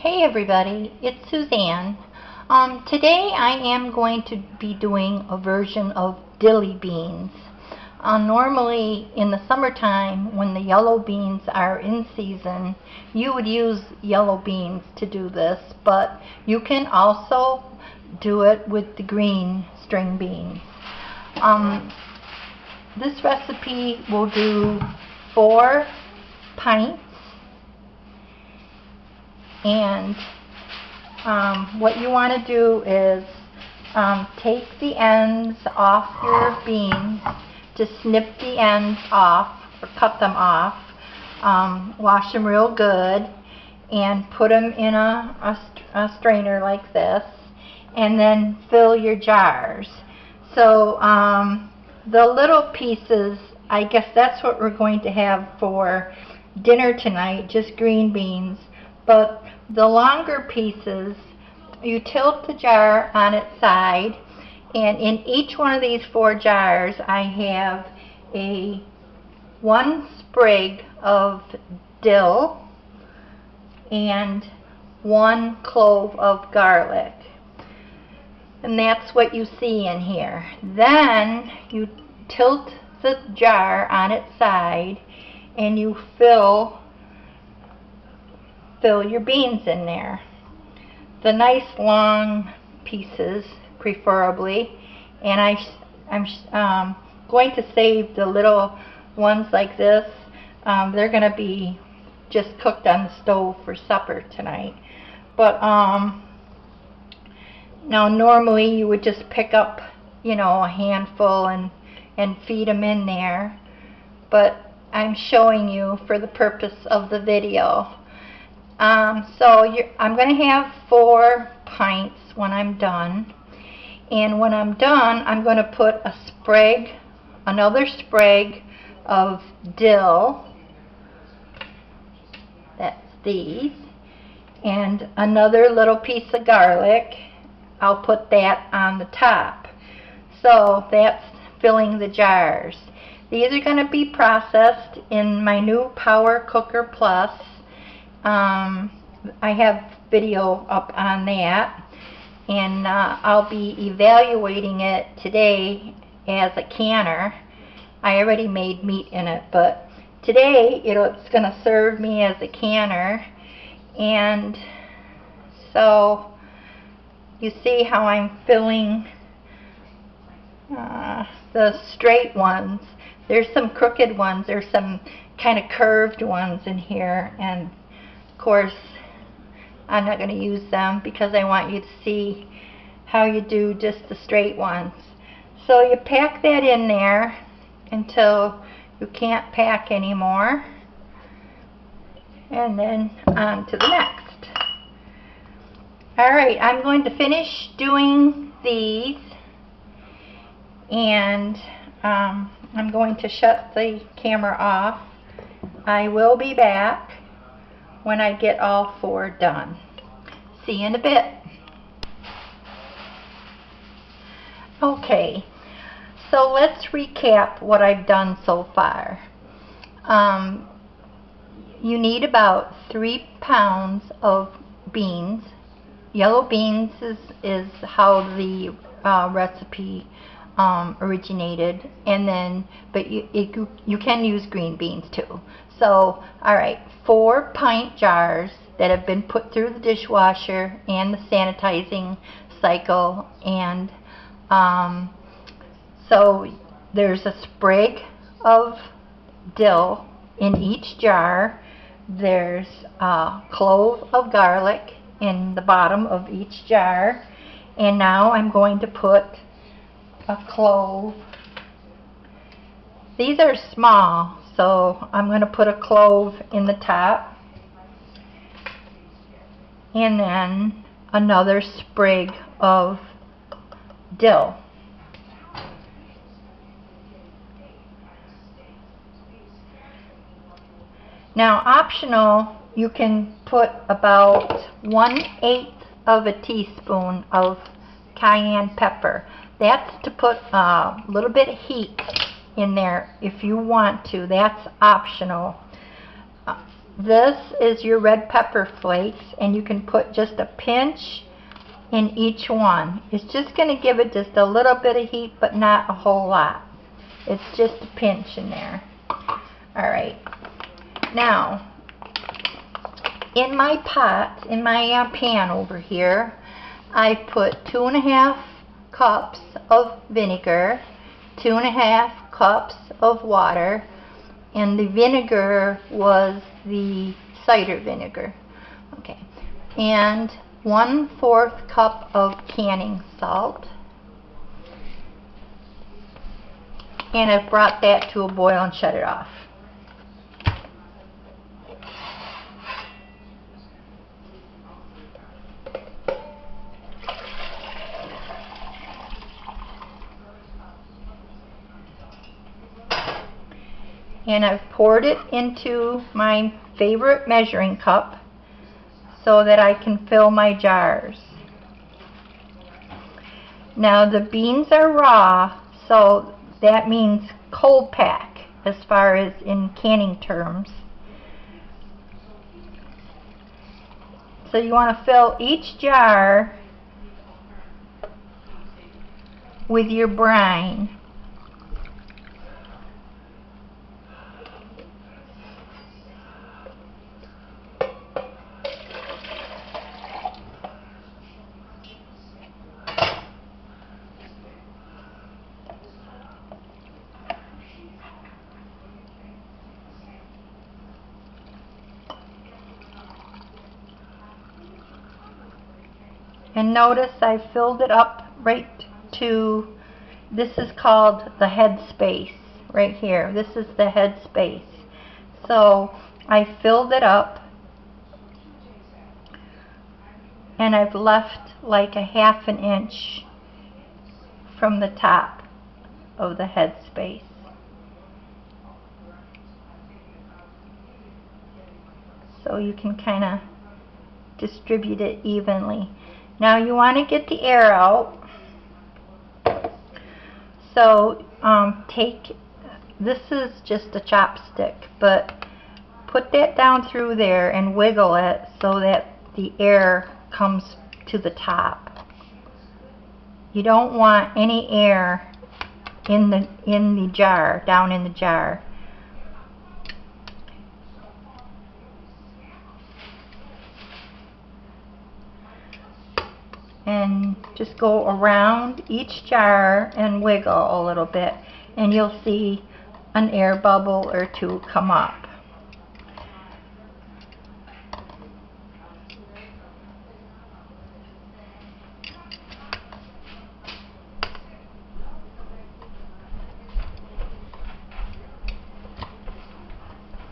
Hey everybody, it's Suzanne. Today I am going to be doing a version of dilly beans. Normally in the summertime when the yellow beans are in season, you would use yellow beans to do this, but you can also do it with the green string beans. This recipe will do 4 pints. And what you want to do is take the ends off your beans, just snip the ends off or cut them off, wash them real good, and put them in a strainer like this, and then fill your jars. So the little pieces, I guess that's what we're going to have for dinner tonight, just green beans. But the longer pieces, you tilt the jar on its side, and in each one of these 4 jars I have 1 sprig of dill and 1 clove of garlic. And that's what you see in here. Then you tilt the jar on its side and you fill your beans in there. The nice long pieces preferably, and I'm going to save the little ones like this. They're going to be just cooked on the stove for supper tonight. But now normally you would just pick up, a handful and feed them in there, but I'm showing you for the purpose of the video. I'm going to have 4 pints when I'm done, and when I'm done I'm going to put another sprig of dill, that's these, and another little piece of garlic. I'll put that on the top. So that's filling the jars. These are going to be processed in my new Power Cooker Plus. I have video up on that, and I'll be evaluating it today as a canner. I already made meat in it, but today it's going to serve me as a canner. And so you see how I'm filling the straight ones. There's some crooked ones, there's some kind of curved ones in here, and of course I'm not going to use them because I want you to see how you do just the straight ones. So you pack that in there until you can't pack anymore, and then on to the next. Alright, I'm going to finish doing these, and I'm going to shut the camera off. I will be back when I get all 4 done. See you in a bit. Okay, so let's recap what I've done so far. You need about 3 pounds of beans. Yellow beans is how the recipe originated, and then but you can use green beans too. So alright, 4 pint jars that have been put through the dishwasher and the sanitizing cycle, and so there's a sprig of dill in each jar. There's a clove of garlic in the bottom of each jar, and now I'm going to put a clove. These are small, so I'm going to put a clove in the top, and then another sprig of dill. Now optional, you can put about 1/8 of a teaspoon of cayenne pepper. That's to put a little bit of heat in there if you want to. That's optional. This is your red pepper flakes, and you can put just a pinch in each one. It's just going to give it just a little bit of heat, but not a whole lot. It's just a pinch in there. Alright, now in my pot, in my pan over here, I put 2.5 cups of vinegar, 2.5 cups of water, and the vinegar was the cider vinegar. Okay, and 1/4 cup of canning salt. And I've brought that to a boil and shut it off. And I've poured it into my favorite measuring cup so that I can fill my jars. Now the beans are raw, so that means cold pack as far as in canning terms. So you want to fill each jar with your brine. And notice I filled it up right to, this is called the head space right here. This is the head space. So I filled it up, and I've left like a 1/2 inch from the top of the head space. So you can kind of distribute it evenly. Now you want to get the air out. So take, this is just a chopstick, but put that down through there and wiggle it so that the air comes to the top. You don't want any air in the jar, down in the jar. And just go around each jar and wiggle a little bit, and you'll see an air bubble or two come up.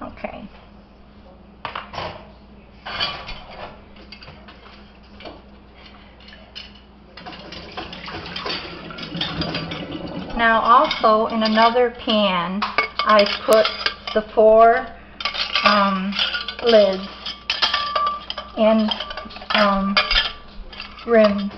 Okay. Now also in another pan, I put the 4 lids and rims.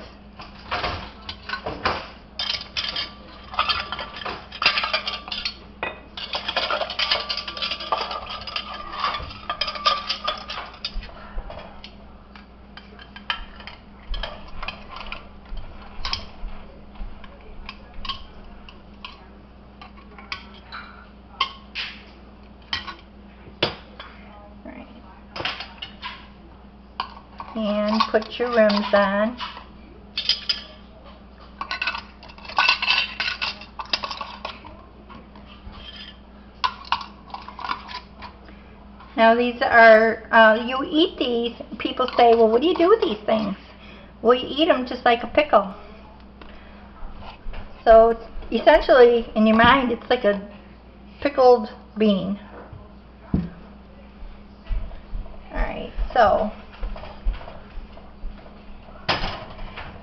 And put your rims on. Now these are, you eat these, people say, well, what do you do with these things? Well, you eat them just like a pickle. So essentially, in your mind, it's like a pickled bean. Alright, so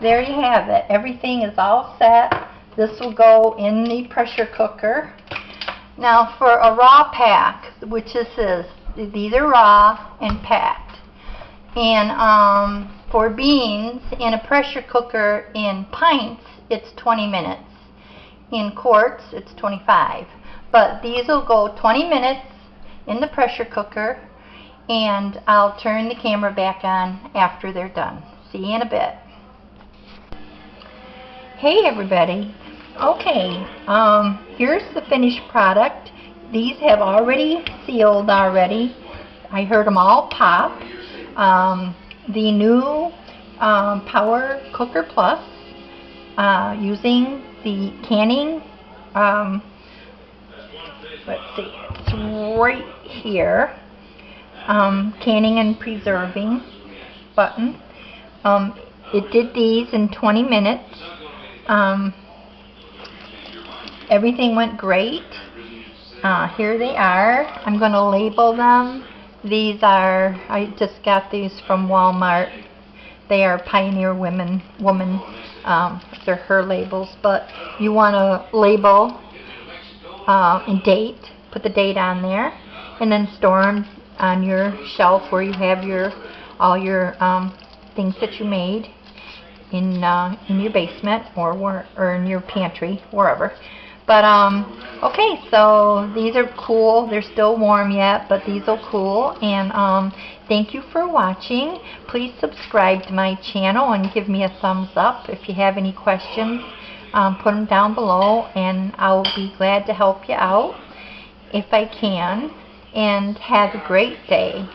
there you have it. Everything is all set. This will go in the pressure cooker. Now for a raw pack, which this is, these are raw and packed. And for beans in a pressure cooker in pints, it's 20 minutes. In quarts, it's 25. But these will go 20 minutes in the pressure cooker, and I'll turn the camera back on after they're done. See you in a bit. Hey everybody. Okay, here's the finished product. These have already sealed already. I heard them all pop. The new Power Cooker Plus, using the canning, let's see, it's right here, canning and preserving button. It did these in 20 minutes. Everything went great. Here they are. I'm going to label them. These are, I just got these from Walmart. They are Pioneer Woman. They're her labels, but you want to label and date. Put the date on there, and then store them on your shelf where you have all your things that you made in your basement or in your pantry, wherever. But okay, so these are cool. They're still warm yet, but these are cool. And thank you for watching. Please subscribe to my channel and give me a thumbs up. If you have any questions, put them down below, and I'll be glad to help you out if I can. And have a great day.